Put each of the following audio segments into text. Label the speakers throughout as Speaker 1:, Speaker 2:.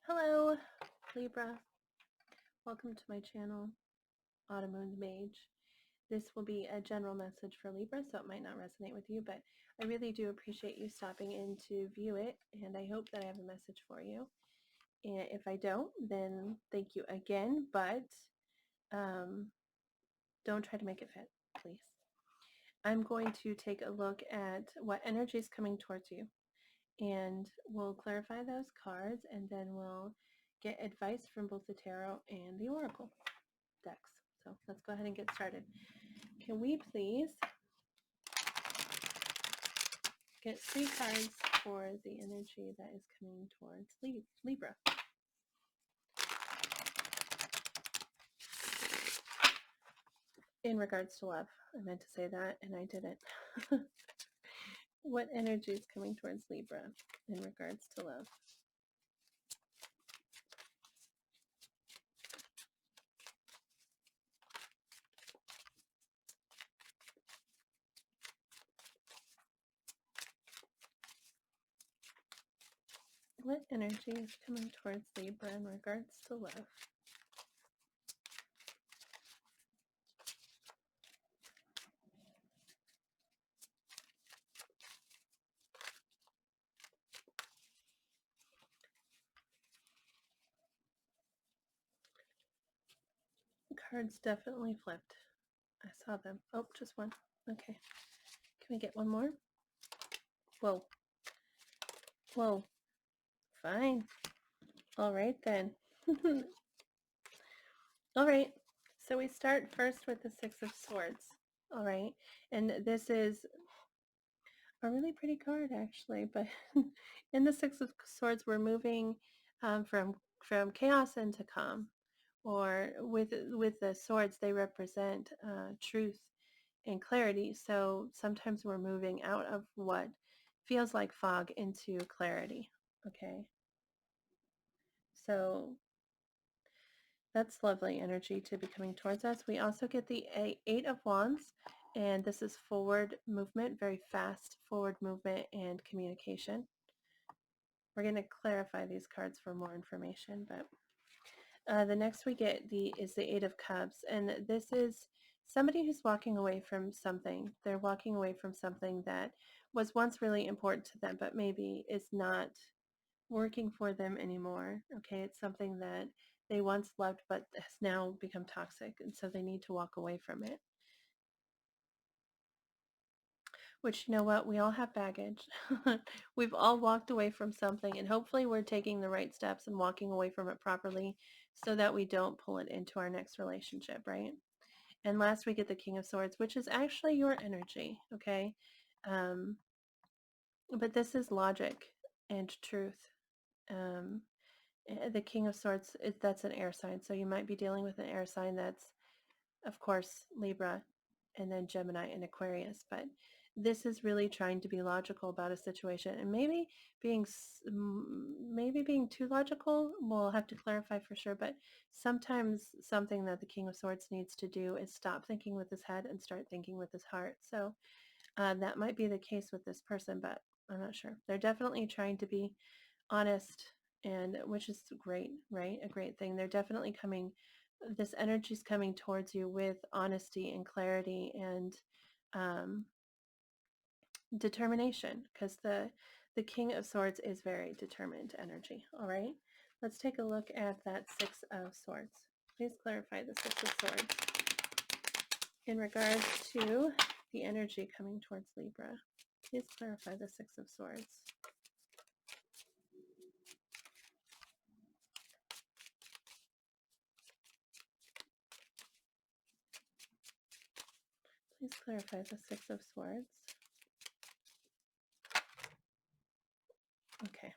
Speaker 1: Hello, Libra. Welcome to my channel, autumnmoonthemage. This will be a general message for Libra, so it might not resonate with you, but I really do appreciate you stopping in to view it, and I hope that I have a message for you. And if I don't, then thank you again, but don't try to make it fit, please. I'm going to take a look at what energy is coming towards you, and we'll clarify those cards, and then we'll get advice from both the tarot and the oracle decks. So let's go ahead and get started. Can we please get 3 cards for the energy that is coming towards Libra? In regards to love. I meant to say that and I didn't. What energy is coming towards Libra in regards to love? What energy is coming towards Libra in regards to love? The cards definitely flipped. I saw them. Oh, just one. Okay. Can we get one more? Whoa. Whoa. Fine. All right then. All right. So we start first with the 6 of Swords. All right. And this is a really pretty card actually, but in the 6 of Swords we're moving from chaos into calm. Or with the swords, they represent truth and clarity. So sometimes we're moving out of what feels like fog into clarity. Okay. So that's lovely energy to be coming towards us. We also get the 8 of Wands, and this is forward movement, very fast forward movement and communication. We're going to clarify these cards for more information, but the next we get is the 8 of Cups, and this is somebody who's walking away from something. They're walking away from something that was once really important to them, but maybe is not working for them anymore. Okay, it's something that they once loved but has now become toxic, and so they need to walk away from it. Which, you know what, we all have baggage. We've all walked away from something, and hopefully we're taking the right steps and walking away from it properly so that we don't pull it into our next relationship, right? And last we get the King of Swords, which is actually your energy, okay? But this is logic and truth. Um, the King of Swords, that's an air sign. So you might be dealing with an air sign that's, of course, Libra, and then Gemini and Aquarius. But this is really trying to be logical about a situation, and maybe being too logical. We'll have to clarify for sure. But sometimes something that the King of Swords needs to do is stop thinking with his head and start thinking with his heart. So that might be the case with this person, but I'm not sure. They're definitely trying to be honest, and which is great, right? A great thing. They're definitely coming, this energy is coming towards you with honesty and clarity and um, determination, because the King of Swords is very determined energy. All right, let's take a look at that 6 of Swords. Please clarify the 6 of Swords in regards to the energy coming towards Libra. Please clarify the 6 of Swords. Please clarify the 6 of Swords. Okay.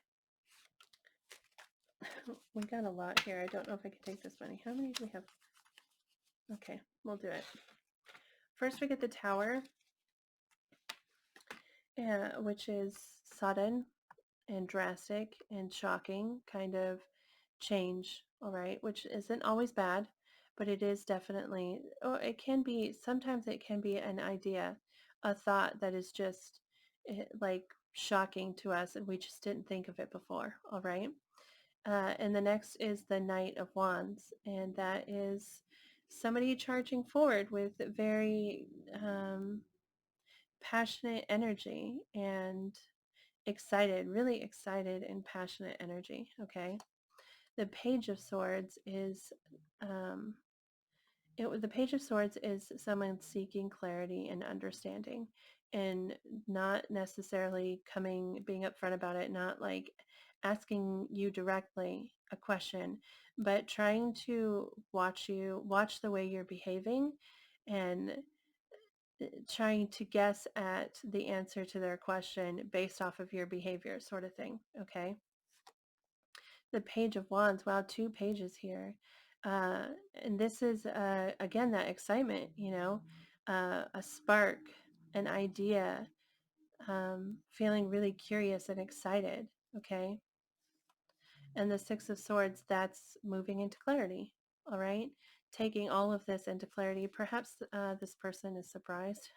Speaker 1: We got a lot here. I don't know if I can take this many. How many do we have? Okay, we'll do it. First we get the Tower, which is sudden and drastic and shocking kind of change, all right, which isn't always bad, but it is definitely, or it can be, sometimes it can be an idea, a thought that is just like shocking to us and we just didn't think of it before, all right? And the next is the Knight of Wands, and that is somebody charging forward with very passionate energy and excited, really excited and passionate energy. Okay. The Page of Swords is um, the Page of Swords is someone seeking clarity and understanding, and not necessarily being upfront about it, not like asking you directly a question, but trying to watch the way you're behaving, and trying to guess at the answer to their question based off of your behavior, sort of thing. Okay. The Page of Wands. Wow, two pages here. Uh, and this is, again, that excitement, a spark, an idea, feeling really curious and excited. Okay. And the Six of Swords, that's moving into clarity. All right. Taking all of this into clarity. Perhaps this person is surprised.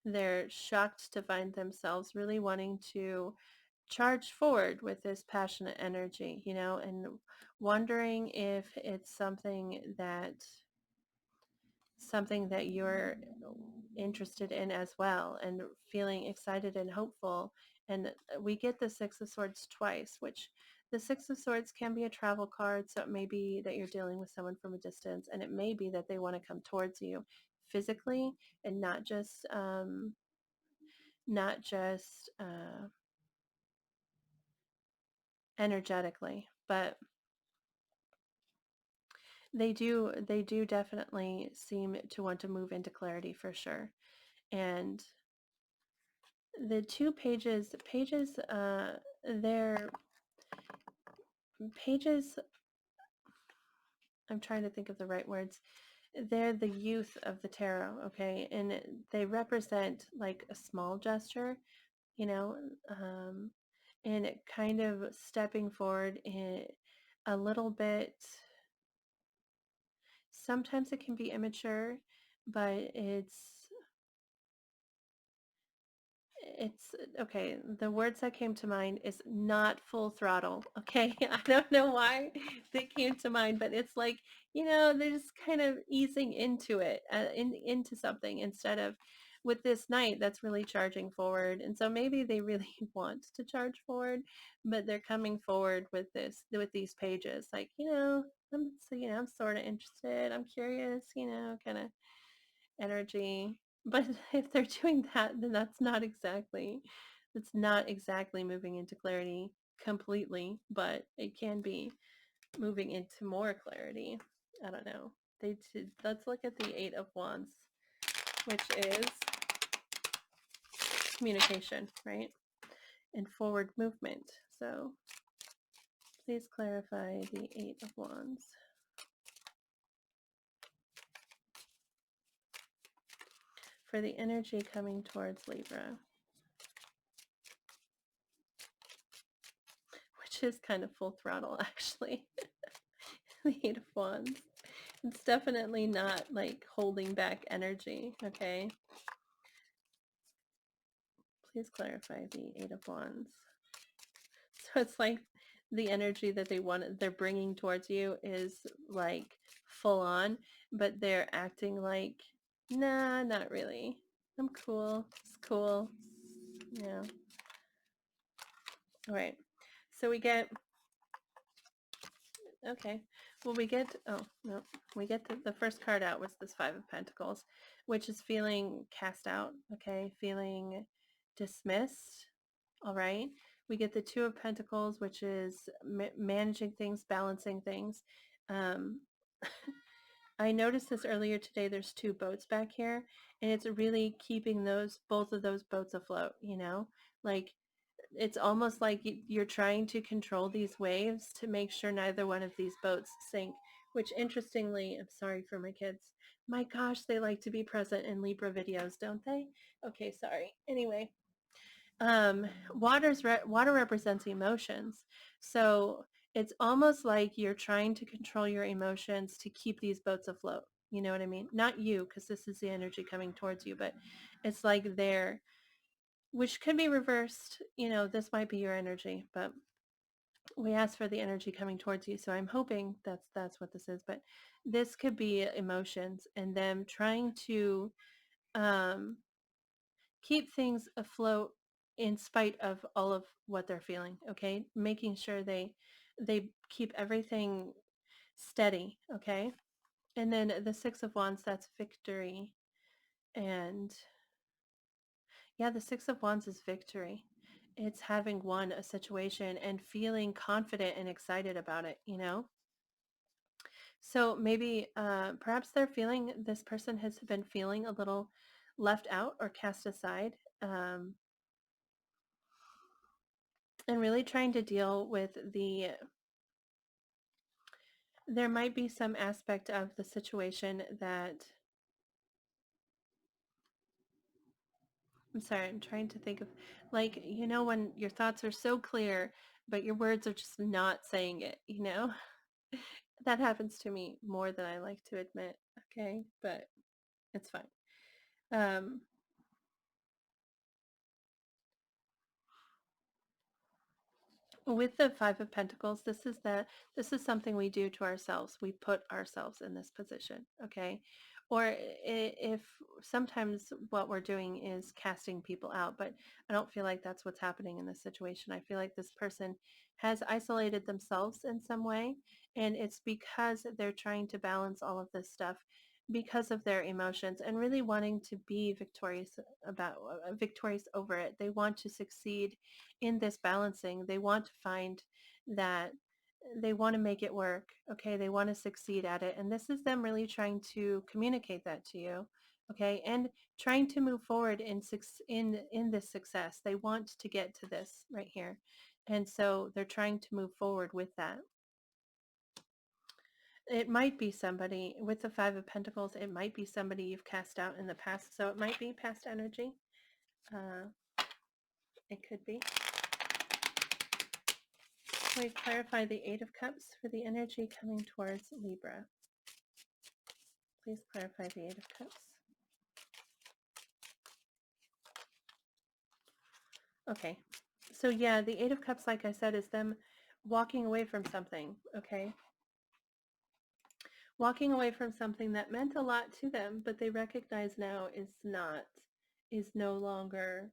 Speaker 1: They're shocked to find themselves really wanting to charge forward with this passionate energy, and wondering if it's something that you're interested in as well, and feeling excited and hopeful. And we get the Six of Swords twice, which the Six of Swords can be a travel card. So it may be that you're dealing with someone from a distance, and it may be that they want to come towards you physically, and not just energetically, but they do definitely seem to want to move into clarity for sure. And the two they're pages, I'm trying to think of the right words. They're the youth of the tarot. Okay. And they represent like a small gesture, you know um and kind of stepping forward in a little bit. Sometimes it can be immature, but it's okay. The words that came to mind is not full throttle. Okay. I don't know why they came to mind, but it's like, they're just kind of easing into it, into something, instead of with this knight that's really charging forward. And so maybe they really want to charge forward, but they're coming forward with these pages, like, I'm sort of interested. I'm curious, kind of energy. But if they're doing that, then that's not exactly moving into clarity completely, but it can be moving into more clarity. I don't know. Let's look at the Eight of Wands, which is communication, right? And forward movement. So please clarify the Eight of Wands for the energy coming towards Libra, which is kind of full throttle, actually. The Eight of Wands. It's definitely not like holding back energy. Okay. Please clarify the Eight of Wands. So it's like the energy that they're bringing towards you is like full on, but they're acting like, nah, not really. I'm cool. It's cool. Yeah. All right. So we get, okay. Well, oh, no. We get the first card out was this Five of Pentacles, which is feeling cast out, okay? Feeling dismissed, all right? We get the Two of Pentacles, which is managing things, balancing things. Um, I noticed this earlier today. There's two boats back here, and it's really keeping both of those boats afloat, Like, it's almost like you're trying to control these waves to make sure neither one of these boats sink, which, interestingly, I'm sorry for my kids. My gosh, they like to be present in Libra videos, don't they? Okay, sorry. Anyway, water represents emotions. So it's almost like you're trying to control your emotions to keep these boats afloat. You know what I mean? Not you, because this is the energy coming towards you, but it's like which could be reversed. This might be your energy, but we asked for the energy coming towards you, so I'm hoping that's what this is. But this could be emotions and them trying to um, keep things afloat in spite of all of what they're feeling. Okay, making sure they keep everything steady. Okay, and then the Six of Wands, that's victory. And yeah, the Six of Wands is victory. It's having won a situation and feeling confident and excited about it, you know? So maybe perhaps this person has been feeling a little left out or cast aside, um, and really trying to deal with there might be some aspect of the situation that, I'm sorry, I'm trying to think of, like, when your thoughts are so clear, but your words are just not saying it, you know? That happens to me more than I like to admit, okay? But it's fine. Um, with the Five of Pentacles, this is something we do to ourselves. We put ourselves in this position, okay? Or if sometimes what we're doing is casting people out, but I don't feel like that's what's happening in this situation. I feel like this person has isolated themselves in some way, and it's because they're trying to balance all of this stuff because of their emotions and really wanting to be victorious over it. They want to succeed in this balancing. They want to find that they want to make it work. Okay, they want to succeed at it, and this is them really trying to communicate that to you. Okay, and trying to move forward in this success. They want to get to this right here, and so they're trying to move forward with that. It might be somebody with the Five of Pentacles. It might be somebody you've cast out in the past, so it might be past energy. uh, it could be. We clarify the Eight of Cups for the energy coming towards Libra. Please clarify the Eight of Cups. Okay. So yeah, the Eight of Cups, like I said, is them walking away from something, okay? Walking away from something that meant a lot to them, but they recognize now is no longer,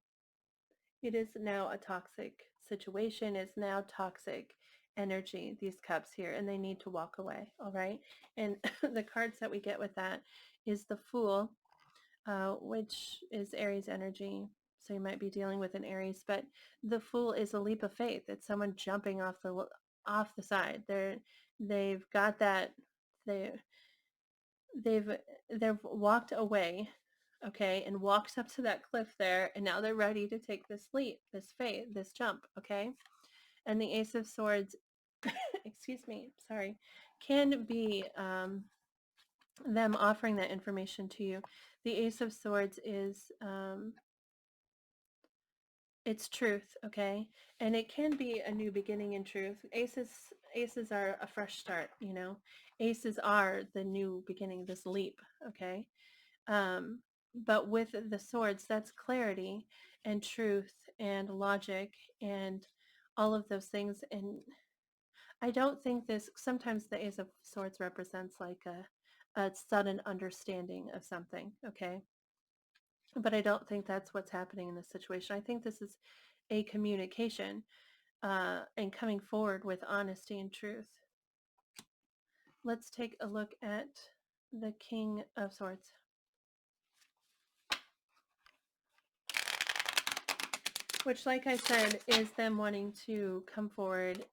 Speaker 1: it is now a toxic situation, is now toxic energy, these cups here, and they need to walk away, all right? And the cards that we get with that is the Fool, which is Aries energy. So you might be dealing with an Aries, but the Fool is a leap of faith. It's someone jumping off the side. They've got that. They they've they've walked away, okay, and walked up to that cliff there, and now they're ready to take this leap, this faith, this jump, okay. And the Ace of Swords, excuse me, sorry, can be them offering that information to you. The Ace of Swords is it's truth, okay? And it can be a new beginning in truth. Aces are a fresh start, you know. Aces are the new beginning, this leap, okay? Um, but with the swords, that's clarity and truth and logic and all of those things. And I don't think sometimes the Ace of Swords represents like a sudden understanding of something, okay? But I don't think that's what's happening in this situation. I think this is a communication and coming forward with honesty and truth. Let's take a look at the King of Swords, which, like I said, is them wanting to come forward.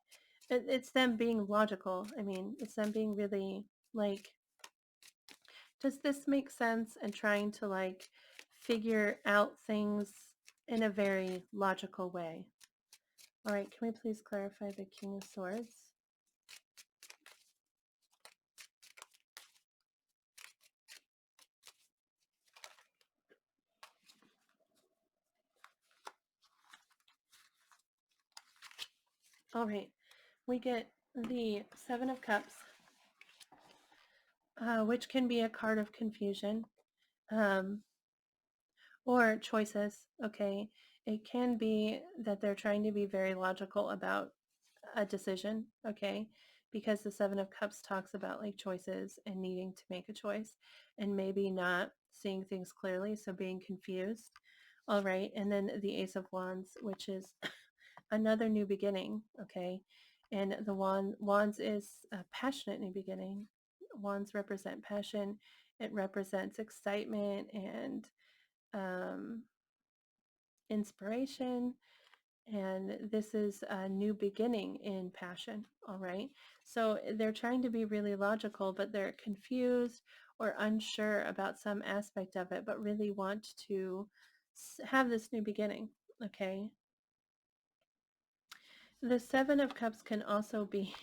Speaker 1: It's them being logical. I mean, it's them being really like, does this make sense? And trying to like figure out things in a very logical way. All right, can we please clarify the King of Swords? All right, we get the Seven of Cups, which can be a card of confusion um, or choices, okay? It can be that they're trying to be very logical about a decision, okay? Because the Seven of Cups talks about like choices and needing to make a choice and maybe not seeing things clearly, so being confused. All right, and then the Ace of Wands, which is another new beginning, okay? And the wands is a passionate new beginning. Wands represent passion. It represents excitement and um, inspiration. And this is a new beginning in passion, all right? So they're trying to be really logical, but they're confused or unsure about some aspect of it, but really want to have this new beginning, okay? The Seven of Cups can also be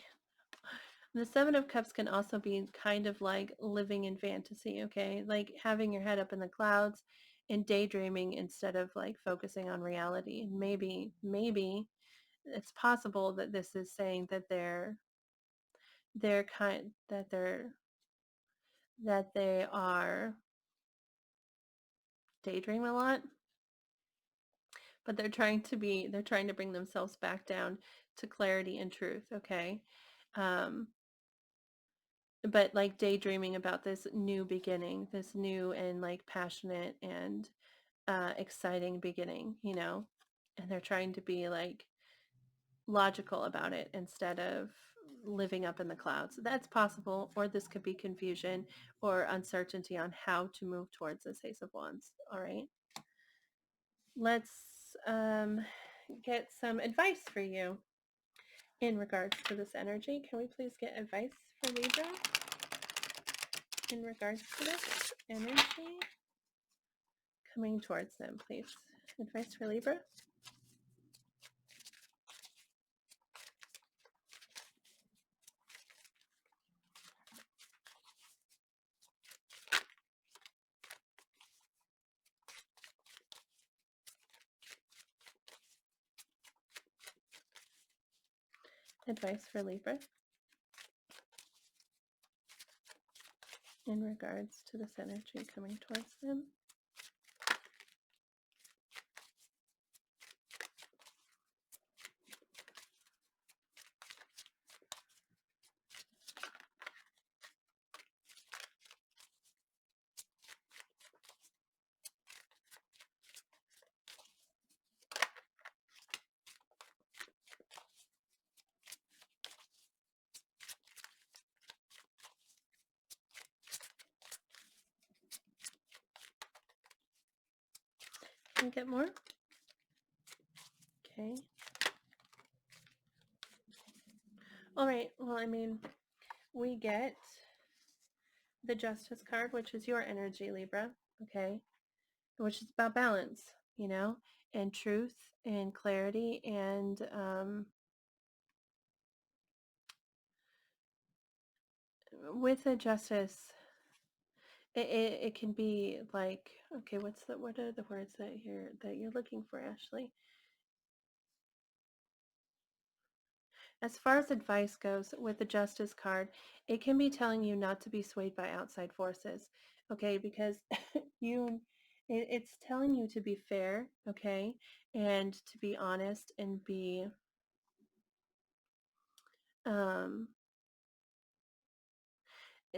Speaker 1: The Seven of Cups can also be kind of like living in fantasy, okay? Like having your head up in the clouds and daydreaming instead of like focusing on reality. And maybe it's possible that this is saying that they're kind that they are daydreaming a lot, but they're trying to bring themselves back down to clarity and truth, okay? Um, but like daydreaming about this new beginning, this new and like passionate and exciting beginning, you know, and they're trying to be like logical about it instead of living up in the clouds. That's possible, or this could be confusion or uncertainty on how to move towards this Ace of Wands. All right, let's get some advice for you in regards to this energy. Can we please get advice for Libra in regards to this energy coming towards them, please? Advice for Libra. Advice for Libra in regards to this energy coming towards them. Can we get more? Okay. All right. Well, I mean, we get the Justice card, which is your energy, Libra. Okay. Which is about balance, you know, and truth and clarity. And with the Justice, it can be like, okay, what are the words that you're looking for, Ashley? As far as advice goes with the Justice card, it can be telling you not to be swayed by outside forces, okay? Because it's telling you to be fair, okay? And to be honest and be, um,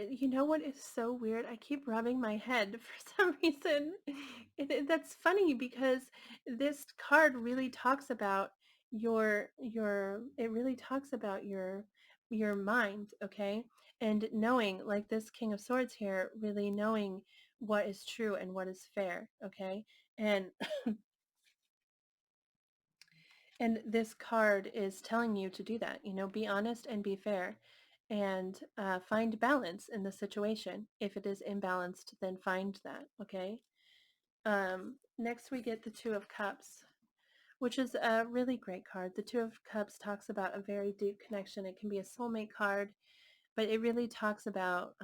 Speaker 1: you know what is so weird? I keep rubbing my head for some reason. That's funny because this card really talks about it really talks about your mind, okay? And knowing, like this King of Swords here, really knowing what is true and what is fair, okay? And and this card is telling you to do that, you know, be honest and be fair and find balance in the situation. If it is imbalanced, then find that, okay? Next we get the Two of Cups, which is a really great card. The Two of Cups talks about a very deep connection. It can be a soulmate card, but it really talks about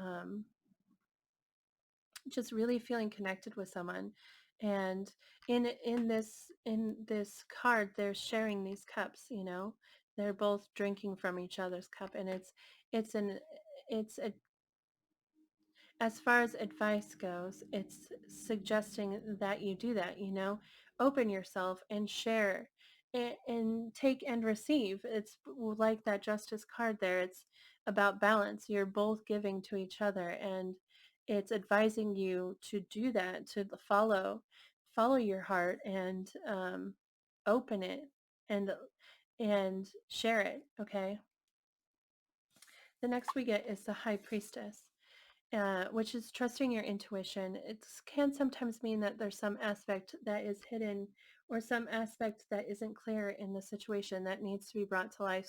Speaker 1: just really feeling connected with someone. And in this card, they're sharing these cups, you know, they're both drinking from each other's cup. And it's an it's a as far as advice goes, it's suggesting that you do that, you know, open yourself and share and take and receive. It's like that justice card there. It's about balance. You're both giving to each other, and it's advising you to do that, to follow your heart, and open it, and share it. Okay. The next we get is the High Priestess, which is trusting your intuition. It can sometimes mean that there's some aspect that is hidden, or some aspect that isn't clear in the situation that needs to be brought to life.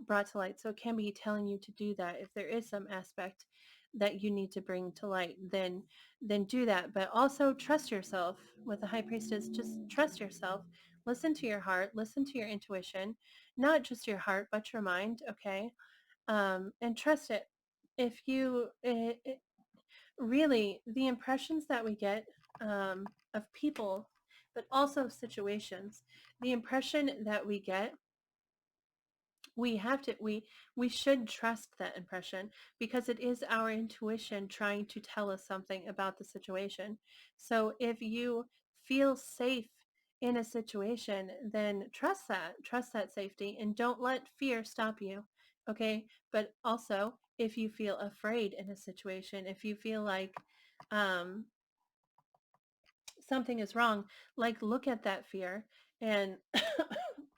Speaker 1: Brought to light. So it can be telling you to do that. If there is some aspect that you need to bring to light, then do that. But also trust yourself. With the High Priestess, just trust yourself. Listen to your heart. Listen to your intuition, not just your heart, but your mind. Okay, and trust it. If you really, the impressions that we get of people, but also of situations, the impression that we get, we have to we should trust that impression, because it is our intuition trying to tell us something about the situation. So if you feel safe in a situation, then trust that safety, and don't let fear stop you. Okay. But also, if you feel afraid in a situation, if you feel like um something is wrong, like, look at that fear and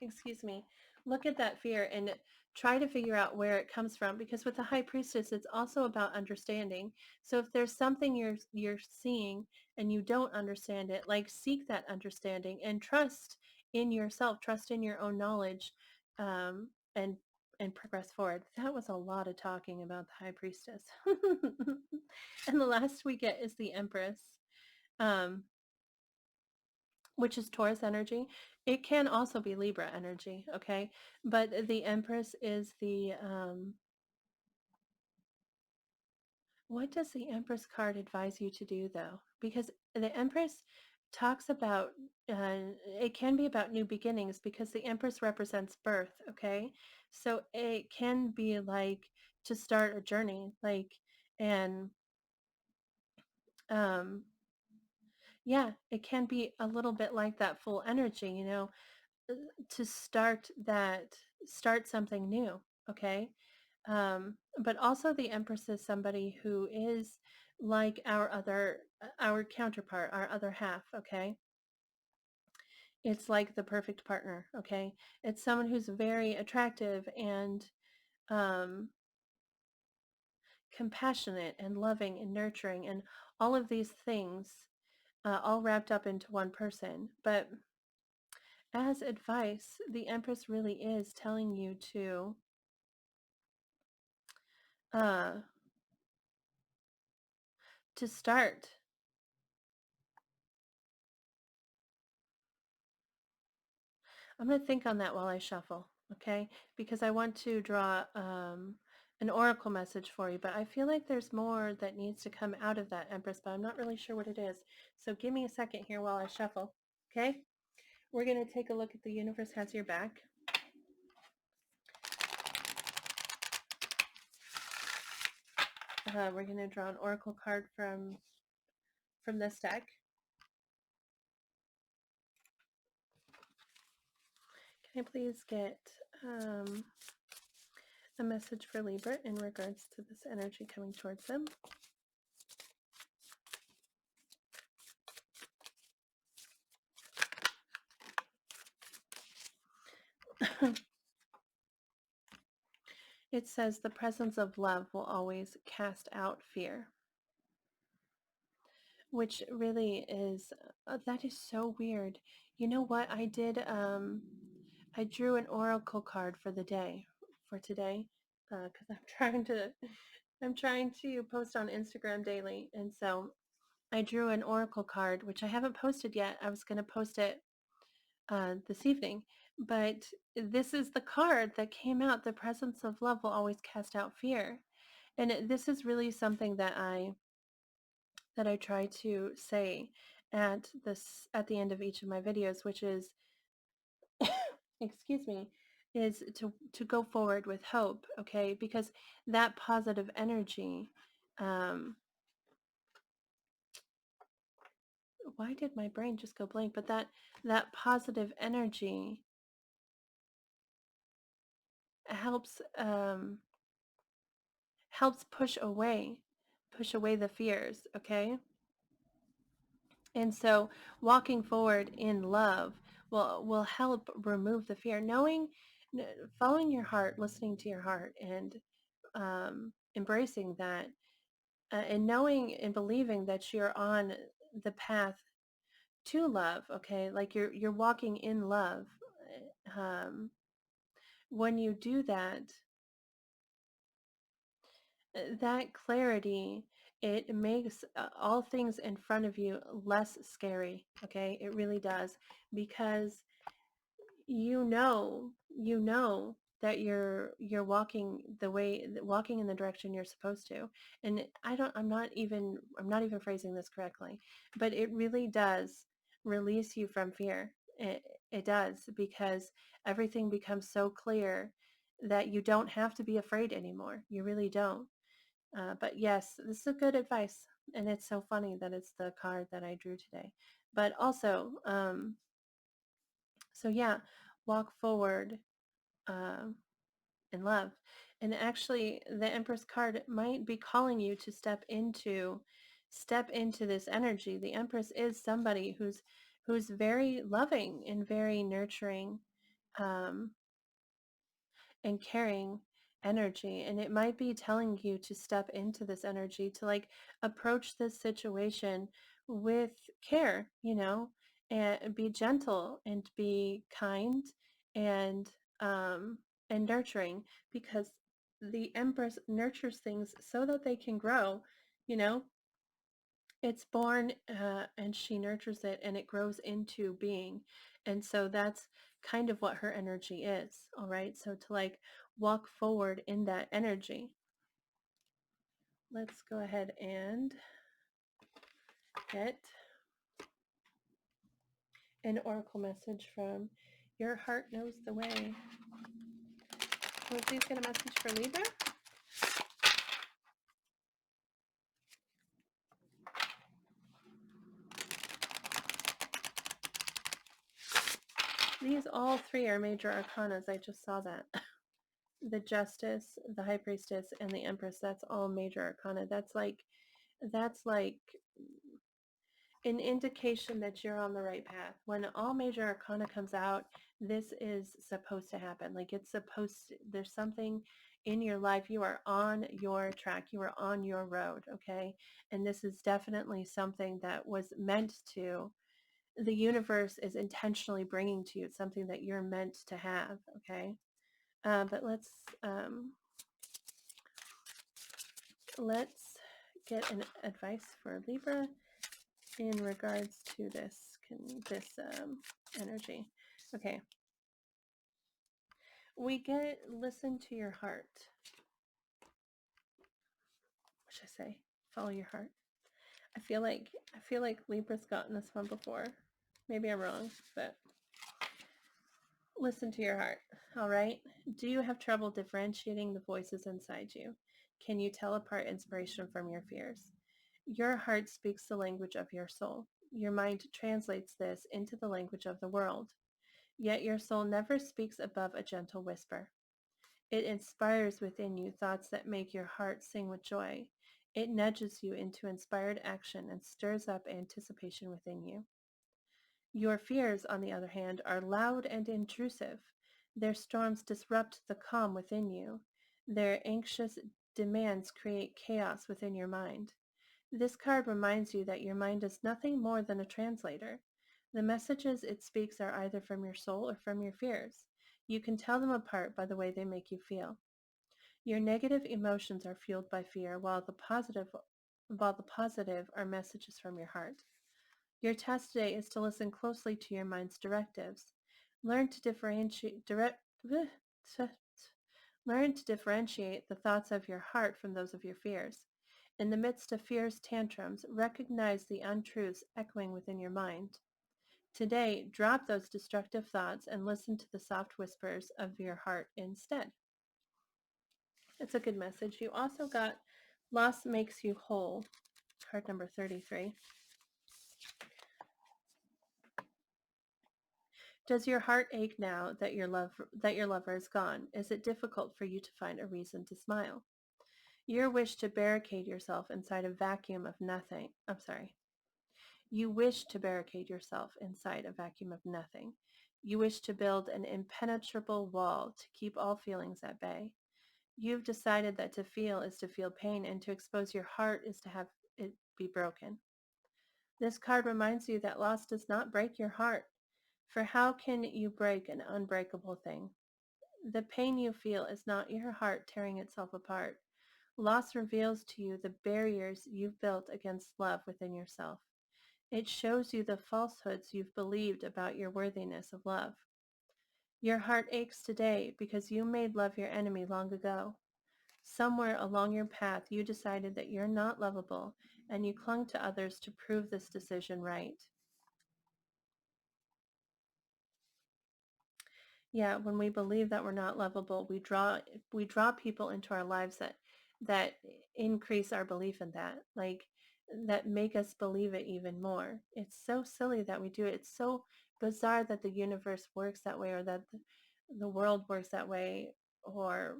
Speaker 1: excuse me, look at that fear and try to figure out where it comes from, because with the High Priestess, it's also about understanding. So if there's something you're seeing and you don't understand it, like, seek that understanding and trust in yourself, trust in your own knowledge, um, and progress forward. That was a lot of talking about the High Priestess. And the last we get is the Empress. Um, which is Taurus energy. It can also be Libra energy, okay? But the Empress is the, what does the Empress card advise you to do, though? Because the Empress talks about, it can be about new beginnings, because the Empress represents birth, okay? So it can be like to start a journey, like, and, um, yeah, it can be a little bit like that full energy, to start something new. Okay. But also the Empress is somebody who is like our counterpart, our other half. Okay. It's like the perfect partner. Okay. It's someone who's very attractive and um, compassionate and loving and nurturing, and all of these things, all wrapped up into one person. But as advice, the Empress really is telling you uh, to start. I'm going to think on that while I shuffle, okay? Because I want to draw an oracle message for you, but I feel like there's more that needs to come out of that, Empress, but I'm not really sure what it is. So give me a second here while I shuffle, okay? We're going to take a look at The Universe Has Your Back. We're going to draw an oracle card from this deck. Can I please get a message for Libra in regards to this energy coming towards them? It says the presence of love will always cast out fear, which really is, that is so weird. You know what? I drew an oracle card for the day, for today, because I'm trying to post on Instagram daily. And so I drew an oracle card, which I haven't posted yet. I was going to post it this evening. But this is the card that came out. The presence of love will always cast out fear. And this is really something that I try to say at the end of each of my videos, which is, excuse me, is to go forward with hope, okay? Because that positive energy, um, why did my brain just go blank? But that positive energy helps helps push away the fears, okay? And so walking forward in love will help remove the fear. Following your heart, listening to your heart, and embracing that, and knowing and believing that you're on the path to love. Okay, like you're walking in love. Um, when you do that, that clarity, it makes all things in front of you less scary. Okay, it really does, because you know that you're walking in the direction you're supposed to. And I'm not even phrasing this correctly, but it really does release you from fear. It does, because everything becomes so clear that you don't have to be afraid anymore. You really don't. But yes, this is a good advice, and it's so funny that it's the card that I drew today. But also, so yeah, walk forward um, in love. And actually, the Empress card might be calling you to step into this energy. The Empress is somebody who's very loving and very nurturing. Um, and caring energy, and it might be telling you to step into this energy, to like approach this situation with care, and be gentle and be kind, and um and nurturing, because the Empress nurtures things so that they can grow. you know it's born, and she nurtures it, and it grows into being. And so that's kind of what her energy is. All right, so to like walk forward in that energy, let's go ahead and get an oracle message from Your Heart Knows the Way. Will please get a message for Libra? These all three are major arcanas. I just saw that. The Justice, the High Priestess, and the Empress, that's all major arcana. That's like an indication that you're on the right path. When all major arcana comes out, this is supposed to happen. Like there's something in your life. You are on your track. You are on your road, okay? And this is definitely something that was meant to, the universe is intentionally bringing to you. It's something that you're meant to have, okay? But let's get an advice for Libra in regards to this energy. Okay, we get listen to your heart. What should I say? Follow your heart. I feel like Libra's gotten this one before. Maybe I'm wrong, but listen to your heart. All right. Do you have trouble differentiating the voices inside you? Can you tell apart inspiration from your fears? Your heart speaks the language of your soul. Your mind translates this into the language of the world. Yet your soul never speaks above a gentle whisper. It inspires within you thoughts that make your heart sing with joy. It nudges you into inspired action and stirs up anticipation within you. Your fears, on the other hand, are loud and intrusive. Their storms disrupt the calm within you. Their anxious demands create chaos within your mind. This card reminds you that your mind is nothing more than a translator. The messages it speaks are either from your soul or from your fears. You can tell them apart by the way they make you feel. Your negative emotions are fueled by fear, while the positive are messages from your heart. Your task today is to listen closely to your mind's directives. Learn to learn to differentiate the thoughts of your heart from those of your fears. In the midst of fear's tantrums, recognize the untruths echoing within your mind. Today, drop those destructive thoughts and listen to the soft whispers of your heart instead. It's a good message. You also got Loss Makes You Whole, card number 33. Does your heart ache now that your lover is gone? Is it difficult for you to find a reason to smile? Your wish to barricade yourself inside a vacuum of nothing. I'm sorry. You wish to barricade yourself inside a vacuum of nothing. You wish to build an impenetrable wall to keep all feelings at bay. You've decided that to feel is to feel pain, and to expose your heart is to have it be broken. This card reminds you that loss does not break your heart. For how can you break an unbreakable thing? The pain you feel is not your heart tearing itself apart. Loss reveals to you the barriers you've built against love within yourself. It shows you the falsehoods you've believed about your worthiness of love. Your heart aches today because you made love your enemy long ago. Somewhere along your path, you decided that you're not lovable, and you clung to others to prove this decision right. Yeah, when we believe that we're not lovable, we draw people into our lives that increase our belief in that, like that make us believe it even more. It's so silly that we do it. It's so bizarre that the universe works that way, or that the world works that way, or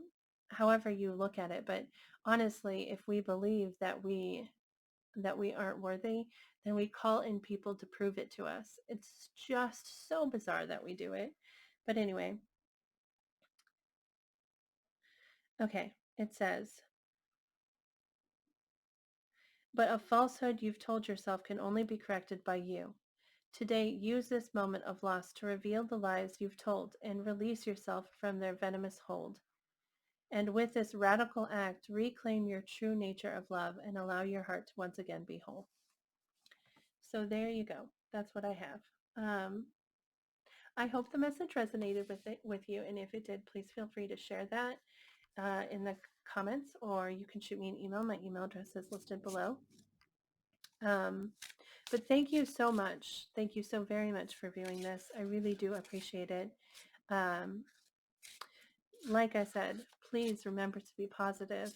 Speaker 1: however you look at it. But honestly, if we believe that we aren't worthy, then we call in people to prove it to us. It's just so bizarre that we do it. But anyway, okay, it says, but a falsehood you've told yourself can only be corrected by you. Today, use this moment of loss to reveal the lies you've told and release yourself from their venomous hold. And with this radical act, reclaim your true nature of love and allow your heart to once again be whole. So there you go. That's what I have. I hope the message resonated with you, and if it did, please feel free to share that in the comments, or you can shoot me an email. My email address is listed below. Um, but thank you so much. Thank you so very much for viewing this. I really do appreciate it. Um, like I said, please remember to be positive.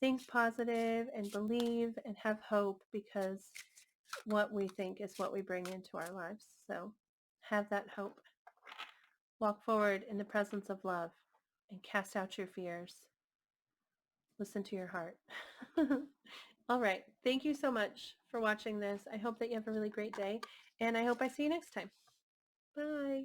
Speaker 1: Think positive and believe and have hope, because what we think is what we bring into our lives. So have that hope. Walk forward in the presence of love and cast out your fears. Listen to your heart. All right. Thank you so much for watching this. I hope that you have a really great day, and I hope I see you next time. Bye.